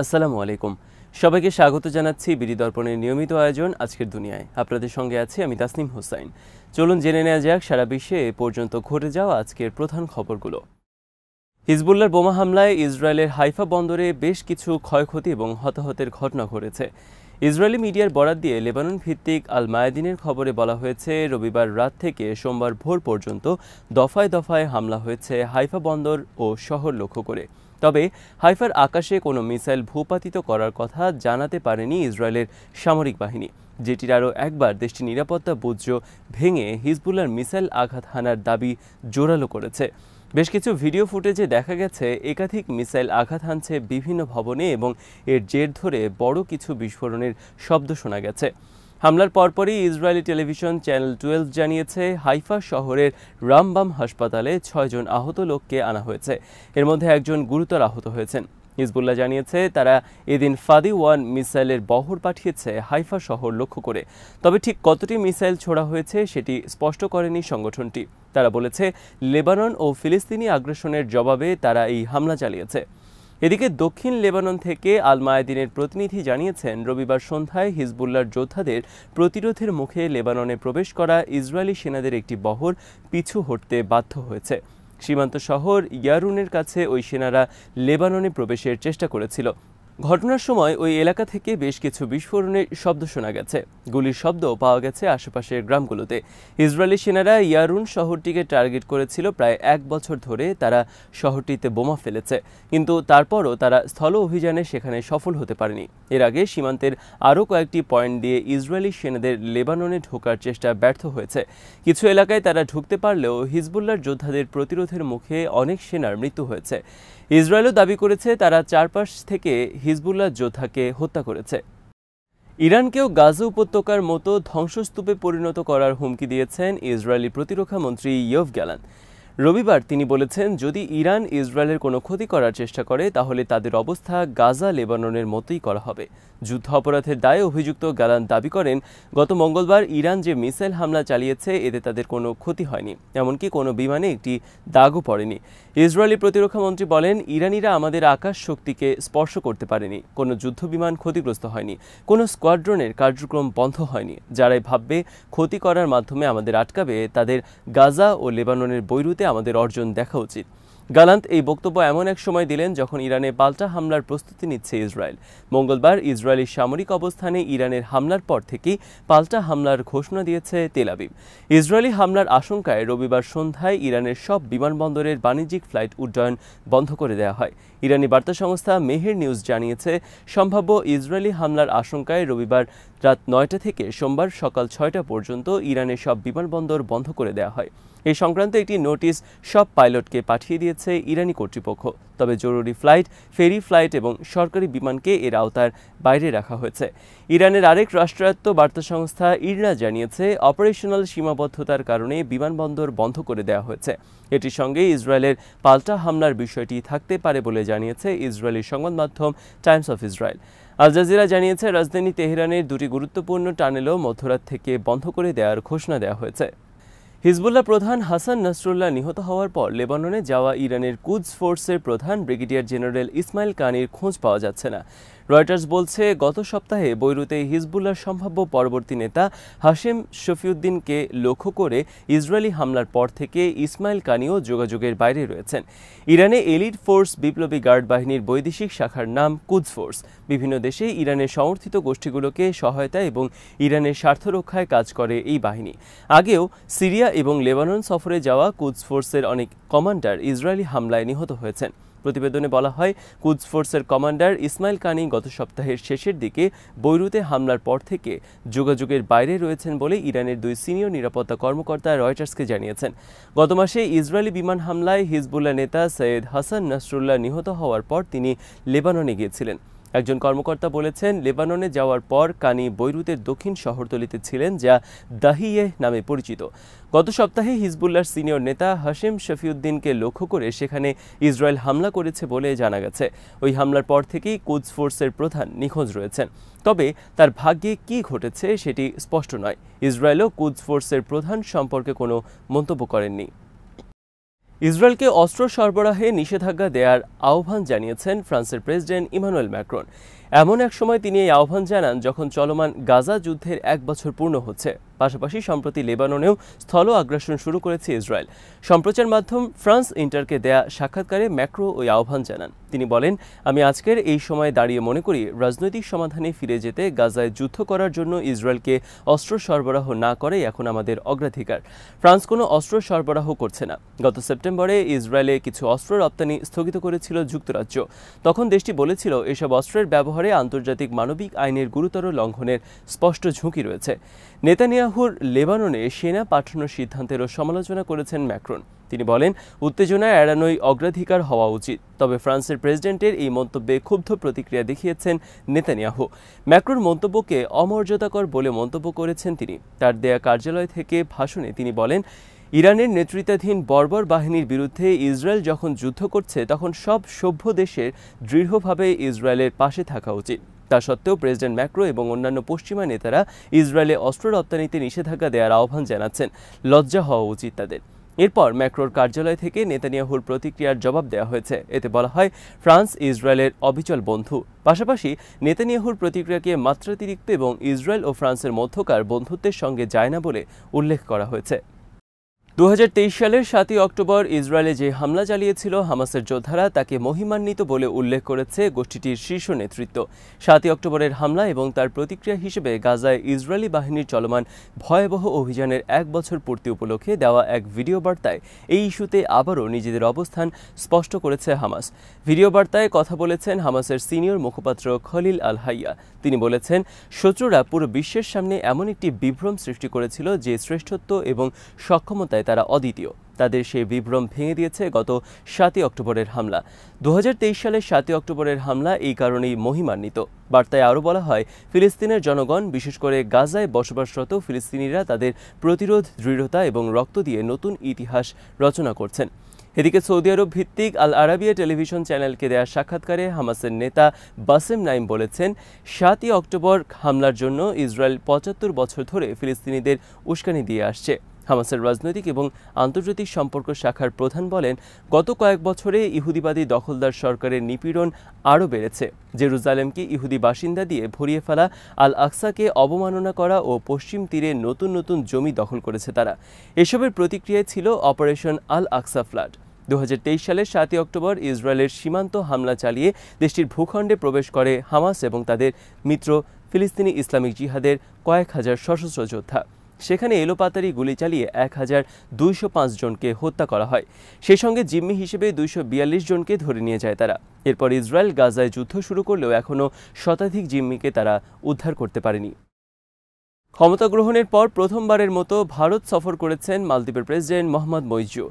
আসসালামু আলাইকুম। সবাইকে স্বাগত জানাচ্ছি বিডি দর্পণের নিয়মিত আয়োজন আজকের দুনিয়ায়। আপনাদের সঙ্গে আছি আমি তাসনিম হোসাইন। চলুন জেনে নেওয়া যাক সারা বিশ্বে এ পর্যন্ত ঘটে যাওয়া আজকের প্রধান খবরগুলো। হিজবুল্লাহর বোমা হামলায় ইসরায়েলের হাইফা বন্দরে বেশ কিছু ক্ষয়ক্ষতি এবং হতাহতের ঘটনা ঘটেছে। ইসরায়েলি মিডিয়ার বরাত দিয়ে লেবানন ভিত্তিক আল মায়াদিনের খবরে বলা হয়েছে, রবিবার রাত থেকে সোমবার ভোর পর্যন্ত দফায় দফায় হামলা হয়েছে হাইফা বন্দর ও শহর লক্ষ্য করে। তবে হাইফার আকাশে কোনো মিসাইল ভূপাতিত করার কথা জানাতে পারেনি ইসরায়েলের সামরিক বাহিনী, যেটির আরও একবার দেশটির নিরাপত্তা বুর্জ ভেঙে হিজবুল্লাহর মিসাইল আঘাত হানার দাবি জোরালো করেছে। বেশ কিছু ভিডিও ফুটেজে দেখা গেছে একাধিক মিসাইল আঘাত হানছে বিভিন্ন ভবনে এবং এর জের ধরে বড় কিছু বিস্ফোরণের শব্দ শোনা গেছে। হামলার পরপরই ইসরায়েলি টেলিভিশন চ্যানেল 12 জানিয়েছে, হাইফা শহরের রামবাম হাসপাতালে 6 জন আহত লোককে আনা হয়েছে। এর মধ্যে একজন গুরুতর আহত হয়েছেন। হিজবুল্লাহ জানিয়েছে তারা এদিন ফাদি-1 মিসাইলের বহর পাঠিয়েছে হাইফা শহর লক্ষ্য করে। তবে ঠিক কতটি মিসাইল ছোড়া হয়েছে সেটি স্পষ্ট করেনি সংগঠনটি। তারা বলেছে, লেবানন ও ফিলিস্তিনি আগ্রাসনের জবাবে তারা এই হামলা চালিয়েছে। এদিকে দক্ষিণ লেবানন থেকে আল মায়াদিনের প্রতিনিধি জানিয়েছেন, রবিবার সন্ধ্যায় হিজবুল্লাহর যোদ্ধাদের প্রতিরোধের মুখে লেবাননে প্রবেশ করা ইসরায়েলি সেনাদের একটি বহর পিছু হটতে বাধ্য হয়েছে। সীমান্ত শহর ইয়ারুনের কাছে ওই সেনারা লেবাননে প্রবেশের চেষ্টা করেছিল। ঘটনার সময় ওই এলাকা থেকে বেশ কিছু বিস্ফোরণের শব্দ শোনা গেছে। গুলির শব্দ পাওয়া গেছে আশেপাশের গ্রামগুলোতে। ইসরায়েলি সেনারা ইয়ারুন শহরটিকে টার্গেট করেছিল। প্রায় 1 বছর ধরে তারা শহরটিতে বোমা ফেলেছে, কিন্তু তারপরও তারা স্থল অভিযানে সেখানে সফল হতে পারেনি। এর আগে সীমান্তের আরও কয়েকটি পয়েন্ট দিয়ে ইসরায়েলি সেনাদের লেবাননে ঢোকার চেষ্টা ব্যর্থ হয়েছে। কিছু এলাকায় তারা ঢুকতে পারলেও হিজবুল্লাহর যোদ্ধাদের প্রতিরোধের মুখে অনেক সেনার মৃত্যু হয়েছে। ইসরায়েলও দাবি করেছে তারা চারপাশ থেকে হিজবুল্লাহ যোদ্ধাকে হত্যা করেছে। ইরানকেও গাজা উপত্যকার মতো ধ্বংসস্তূপে পরিণত করার হুমকি দিয়েছেন ইসরায়েলি প্রতিরক্ষা মন্ত্রী ইয়োভ গ্যালান্ট। রবিবার তিনি বলেছেন, যদি ইরান ইসরায়েলের কোনো ক্ষতি করার চেষ্টা করে তাহলে তাদের অবস্থা গাজা লেবাননের মতোই করা হবে। যুদ্ধ অপরাধের দায়ে অভিযুক্ত গ্যালান্ট দাবি করেন, গত মঙ্গলবার ইরান যে মিসাইল হামলা চালিয়েছে এতে তাদের কোনো ক্ষতি হয়নি, এমনকি কোনো বিমানে একটি দাগও পড়েনি। ইসরায়েলি প্রতিরক্ষা মন্ত্রী বলেন, ইরানিরা আমাদের আকাশ শক্তিকে স্পর্শ করতে পারেনি, কোনো যুদ্ধ বিমান ক্ষতিগ্রস্ত হয়নি, কোনো স্কোয়াড্রনের কার্যক্রম বন্ধ হয়নি। যারাই ভাববে ক্ষতি করার মাধ্যমে আমাদের আটকাবে, তাদের গাজা ও লেবাননের বৈরুতে আমাদের অর্জন দেখা উচিত। গ্যালান্ট এই বক্তব্য এমন এক সময় দিলেন যখন ইরানে পাল্টা হামলার প্রস্তুতি নিচ্ছে ইসরায়েল। মঙ্গলবার ইসরায়েলি সামরিক অবস্থানে ইরানের হামলার পর থেকেই পাল্টা হামলার ঘোষণা দিয়েছে তেল আবিব। ইসরায়েলি হামলার আশঙ্কায় রবিবার সন্ধ্যায় ইরানের সব বিমানবন্দরের বাণিজ্যিক ফ্লাইট উড্ডয়ন বন্ধ করে দেওয়া হয়। ইরানি বার্তা সংস্থা মেহের নিউজ জানিয়েছে, সম্ভাব্য ইসরায়েলি হামলার আশঙ্কায় রবিবার রাত 9টা থেকে সোমবার সকাল 6টা পর্যন্ত ইরানের সব বিমানবন্দর বন্ধ করে দেওয়া হয়। এই সংক্রান্ত একটি নোটিশ সব পাইলটকে পাঠিয়ে দিয়েছে ইরানি কর্তৃপক্ষ। তবে জরুরি ফ্লাইট, ফেরি ফ্লাইট এবং সরকারি বিমানকে এর আওতার বাইরে রাখা হয়েছে। ইরানের আরেক রাষ্ট্রায়ত্ত বার্তা সংস্থা ইরনা জানিয়েছে, অপারেশনাল সীমাবদ্ধতার কারণে বিমানবন্দর বন্ধ করে দেওয়া হয়েছে। এটির সঙ্গে ইসরায়েলের পাল্টা হামলার বিষয়টি থাকতে পারে বলে জানিয়েছে ইসরায়েলি সংবাদ মাধ্যম Times of Israel. Al Jazeera জানিয়েছে, রাজধানী তেহরানের দুটি গুরুত্বপূর্ণ টানেলও মধ্যরাত থেকে বন্ধ করে দেওয়ার ঘোষণা দেওয়া হয়েছে। হিজবুল্লাহ প্রধান হাসান নাসরুল্লাহ নিহত হওয়ার পর লেবাননে যাওয়া ইরানের কুদস ফোর্সের প্রধান ব্রিগেডিয়ার জেনারেল ইসমাইল কানির খোঁজ পাওয়া যাচ্ছে না। রয়টার্স বলছে, গত সপ্তাহে বৈরুতে হিজবুল্লাহর সম্ভাব্য পরবর্তী নেতা হাশেম শফিউদ্দিনকে লক্ষ্য করে ইসরায়েলি হামলার পর থেকে ইসমাইল কানিও যোগাযোগের বাইরে রয়েছেন। ইরানে এলিট ফোর্স বিপ্লবী গার্ড বাহিনীর বৈদেশিক শাখার নাম কুদস ফোর্স। বিভিন্ন দেশে ইরানের সমর্থিত গোষ্ঠীগুলোকে সহায়তা এবং ইরানের স্বার্থ রক্ষায় কাজ করে এই বাহিনী। আগেও সিরিয়া এবং লেবানন সফরে যাওয়া কুদস ফোর্সের অনেক কমান্ডার ইসরায়েলি হামলায় নিহত হয়েছেন। প্রতিবেদনে বলা হয়, কুদস ফোর্সের কমান্ডার ইসমাইল কানি গত সপ্তাহের শেষের দিকে বৈরুতে হামলার পর থেকে যোগাযোগের বাইরে রয়েছেন বলে ইরানের 2 সিনিয়র নিরাপত্তা কর্মকর্তা রয়টার্সকে জানিয়েছেন। গত মাসে ইসরায়েলি বিমান হামলায় হিজবুল্লাহ নেতা সৈয়দ হাসান নাসরুল্লাহ নিহত হওয়ার পর তিনি লেবাননে গিয়েছিলেন। একজন কর্মকর্তা বলেছেন, লেবাননে যাওয়ার পর কানি বৈরুতের দক্ষিণ শহরতলিতে ছিলেন, যা দাহিয়েহ নামে পরিচিত। গত সপ্তাহে হিজবুল্লাহর সিনিয়র নেতা হাশেম শফিউদ্দিনকে লক্ষ্য করে সেখানে ইসরায়েল হামলা করেছে বলে জানা গেছে। ওই হামলার পর থেকেই কুদস ফোর্সের প্রধান নিখোঁজ রয়েছেন। তবে তার ভাগ্যে কী ঘটেছে সেটি স্পষ্ট নয়। ইসরায়েলও কুদস ফোর্সের প্রধান সম্পর্কে কোনো মন্তব্য করেননি। ইসরায়েলকে অস্ত্র সরবরাহে নিষেধাজ্ঞা দেওয়ার আহ্বান জানিয়েছেন ফ্রান্সের প্রেসিডেন্ট ইমানুয়েল ম্যাক্রন। এমন এক সময় তিনি এই আহ্বান জানান যখন চলমান গাজা যুদ্ধের 1 বছর পূর্ণ হচ্ছে। পাশাপাশি সম্প্রতি লেবাননেও স্থল আগ্রাসন শুরু করেছে ইসরায়েল। সম্প্রচার মাধ্যম ফ্রান্স ইন্টারকে দেয়া সাক্ষাৎকারে ম্যাক্রো ওই আহ্বান জানান। তিনি বলেন, আমি আজকের এই সময়ে দাঁড়িয়ে মনে করি রাজনৈতিক সমাধানে ফিরে যেতে গাজায় যুদ্ধ করার জন্য ইসরায়েলকে অস্ত্র সরবরাহ না করাই এখন আমাদের অগ্রাধিকার। ফ্রান্স কোনো অস্ত্র সরবরাহ করছে না। গত সেপ্টেম্বরে ইসরায়েলে কিছু অস্ত্র রপ্তানি স্থগিত করেছিল যুক্তরাজ্য। তখন দেশটি বলেছিল এসব অস্ত্রের ব্যবহারে আন্তর্জাতিক মানবিক আইনের গুরুতর লঙ্ঘনের স্পষ্ট ঝুঁকি রয়েছে। নেতানিয়াহুর লেবাননে সেনা পাঠানোর সিদ্ধান্তেরও সমালোচনা করেছেন ম্যাক্রন। তিনি বলেন, উত্তেজনা এড়ানোই অগ্রাধিকার হওয়া উচিত। তবে ফ্রান্সের প্রেসিডেন্টের এই মন্তব্যে ক্ষুব্ধ প্রতিক্রিয়া দেখিয়েছেন নেতানিয়াহু। ম্যাক্রোর মন্তব্যকে অমর্যাদাকর বলে মন্তব্য করেছেন তিনি। তার দেয়া কার্যালয় থেকে ভাষণে তিনি বলেন, ইরানের নেতৃত্বাধীন বর্বর বাহিনীর বিরুদ্ধে ইসরায়েল যখন যুদ্ধ করছে তখন সব সভ্য দেশের দৃঢ়ভাবে ইসরায়েলের পাশে থাকা উচিত। তা সত্ত্বেও প্রেসিডেন্ট ম্যাক্রো এবং অন্যান্য পশ্চিমা নেতারা ইসরায়েলে অস্ত্র রপ্তানিতে নিষেধাজ্ঞা দেওয়ার আহ্বান জানাচ্ছেন। লজ্জা হওয়া উচিত তাদের। এরপর ম্যাক্রোর কার্যালয় থেকে নেতানিয়াহুর প্রতিক্রিয়ার জবাব দেওয়া হয়েছে। এতে বলা হয়, ফ্রান্স ইসরায়েলের অবিচল বন্ধু। পাশাপাশি নেতানিয়াহুর প্রতিক্রিয়াকে মাত্রাতিরিক্ত এবং ইসরায়েল ও ফ্রান্সের মধ্যকার বন্ধুত্বের সঙ্গে যায় না বলে উল্লেখ করা হয়েছে। 2023 সালের 7 অক্টোবর ইসরায়েলে যে হামলা চালিয়েছিল হামাসের যোদ্ধারা তাকে মহিমান্বিত বলে উল্লেখ করেছে গোষ্ঠীটির শীর্ষ নেতৃত্ব। 7 অক্টোবরের হামলা এবং তার প্রতিক্রিয়া হিসেবে গাজায় ইসরায়েলি বাহিনীর চলমান ভয়াবহ অভিযানের 1 বছর পূর্তি উপলক্ষে দেওয়া এক ভিডিও বার্তায় এই ইস্যুতে আবারও নিজেদের অবস্থান স্পষ্ট করেছে হামাস। ভিডিও বার্তায় কথা বলেছেন হামাসের সিনিয়র মুখপাত্র খলিল আল হাইয়া। তিনি বলেছেন, শত্রুরা পুরো বিশ্বের সামনে এমন একটি বিভ্রম সৃষ্টি করেছিল যে শ্রেষ্ঠত্ব এবং সক্ষমতায় তারা অদ্বিতীয়। তাদের সেই বিভ্রম ভেঙে দিয়েছে গত 7 অক্টোবরের হামলা। 2023 সালের 7 অক্টোবরের হামলা এই কারণেই মহিমান্বিত। বার্তায় আরও বলা হয়, ফিলিস্তিনের জনগণ, বিশেষ করে গাজায় বসবাসরত ফিলিস্তিনিরা তাদের প্রতিরোধ, দৃঢ়তা এবং রক্ত দিয়ে নতুন ইতিহাস রচনা করছেন। এদিকে সৌদি আরব ভিত্তিক আল আরাবিয়া টেলিভিশন চ্যানেলকে দেয়া সাক্ষাৎকারে হামাসের নেতা বাসেম নাইম বলেছেন, 7 অক্টোবর হামলার জন্য ইসরায়েল 75 বছর ধরে ফিলিস্তিনিদের উস্কানি দিয়ে আসছে। হামাসের রাজনৈতিক এবং আন্তর্জাতিক সম্পর্ক শাখার প্রধান বলেন, গত কয়েক বছরে ইহুদিবাদী দখলদার সরকারের নিপীড়ন আরও বেড়েছে। জেরুজালেমকে ইহুদি বাসিন্দা দিয়ে ভরিয়ে ফেলা, আল আকসাকে অবমাননা করা ও পশ্চিম তীরে নতুন নতুন জমি দখল করেছে তারা। এসবের প্রতিক্রিয়ায় ছিল অপারেশন আল আকসা ফ্লাড। 2023 সালের 7 অক্টোবর ইসরায়েলের সীমান্ত হামলা চালিয়ে দেশটির ভূখণ্ডে প্রবেশ করে হামাস এবং তাদের মিত্র ফিলিস্তিনি ইসলামিক জিহাদের কয়েক হাজার সশস্ত্র যোদ্ধা। সেখানে এলোপাতাড়ি গুলি চালিয়ে 1205 জনকে হত্যা করা হয়। সেই সঙ্গে জিম্মি হিসেবে 242 জনকে ধরে নিয়ে যায় তারা। এরপর ইসরায়েল গাজায় যুদ্ধ শুরু করলেও এখনও শতাধিক জিম্মিকে তারা উদ্ধার করতে পারেনি। ক্ষমতা গ্রহণের পর প্রথমবারের মতো ভারত সফর করেছেন মালদ্বীপের প্রেসিডেন্ট মোহাম্মদ মইজু।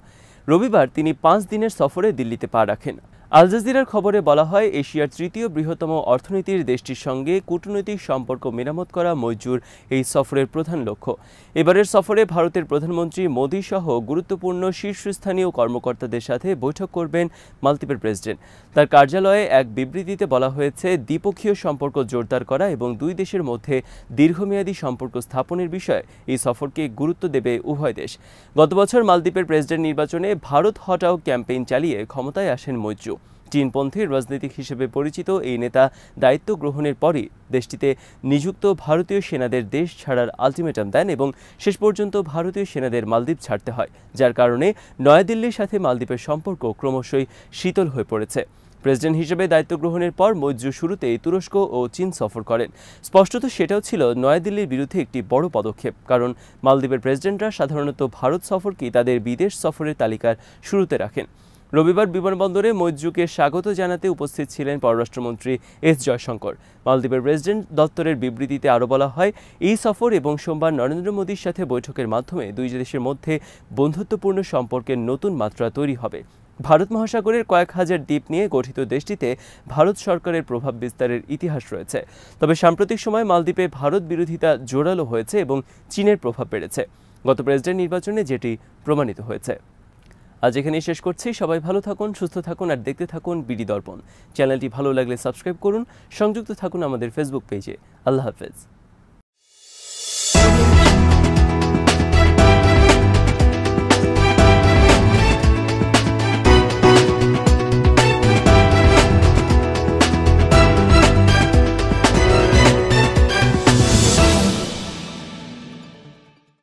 রবিবার তিনি 5 দিনের সফরে দিল্লিতে পা রাখেন। আল জাজিরার খবরে বলা হয়, এশিয়ার 3য় বৃহত্তম অর্থনীতির দেশটির সঙ্গে কূটনৈতিক সম্পর্ক মেরামত করা মইজুর এই সফরের প্রধান লক্ষ্য। এবারের সফরে ভারতের প্রধানমন্ত্রী মোদী সহ গুরুত্বপূর্ণ শীর্ষস্থানীয় কর্মকর্তাদের সাথে বৈঠক করবেন মালদ্বীপের প্রেসিডেন্ট। তার কার্যালয়ে এক বিবৃতিতে বলা হয়েছে, দ্বিপক্ষীয় সম্পর্ক জোরদার করা এবং দুই দেশের মধ্যে দীর্ঘমেয়াদী সম্পর্ক স্থাপনের বিষয়ে এই সফরকে গুরুত্ব দেবে উভয় দেশ। গত বছর মালদ্বীপের প্রেসিডেন্ট নির্বাচনে ভারত হটাও ক্যাম্পেইন চালিয়ে ক্ষমতায় আসেন মইজু। চীনপন্থী রাজনীতিক হিসেবে পরিচিত এই নেতা দায়িত্ব গ্রহণের পরই দেশটিতে নিযুক্ত ভারতীয় সেনাদের দেশ ছাড়ার আলটিমেটাম দেন এবং শেষ পর্যন্ত ভারতীয় সেনাদের মালদ্বীপ ছাড়তে হয়, যার কারণে নয়াদিল্লির সাথে মালদ্বীপের সম্পর্ক ক্রমশই শীতল হয়ে পড়েছে। প্রেসিডেন্ট হিসেবে দায়িত্ব গ্রহণের পর মইজু শুরুতেই তুরস্ক ও চীন সফর করেন। স্পষ্টত সেটাও ছিল নয়াদিল্লির বিরুদ্ধে একটি বড় পদক্ষেপ, কারণ মালদ্বীপের প্রেসিডেন্টরা সাধারণত ভারত সফরকেই তাদের বিদেশ সফরের তালিকার শুরুতে রাখেন। রবিবার বিমানবন্দরে মইজুকে স্বাগত জানাতে উপস্থিত ছিলেন পররাষ্ট্রমন্ত্রী এস জয়শঙ্কর। মালদ্বীপের প্রেসিডেন্ট দপ্তরের বিবৃতিতে আরও বলা হয়, এই সফর এবং সোমবার নরেন্দ্র মোদীর সাথে বৈঠকের মাধ্যমে দুই দেশের মধ্যে বন্ধুত্বপূর্ণ সম্পর্কের নতুন মাত্রা তৈরি হবে। ভারত মহাসাগরের কয়েক হাজার দ্বীপ নিয়ে গঠিত দেশটিতে ভারত সরকারের প্রভাব বিস্তারের ইতিহাস রয়েছে। তবে সাম্প্রতিক সময় মালদ্বীপে ভারত বিরোধিতা জোরালো হয়েছে এবং চীনের প্রভাব বেড়েছে। গত প্রেসিডেন্ট নির্বাচনে যেটি প্রমাণিত হয়েছে। আজ এখানেই শেষ করছি। সবাই ভালো থাকুন, সুস্থ থাকুন আর দেখতে থাকুন বিডি দর্পণ। চ্যানেলটি ভালো লাগলে সাবস্ক্রাইব করুন, সংযুক্ত থাকুন আমাদের ফেসবুক পেজে। আল্লাহ হাফেজ।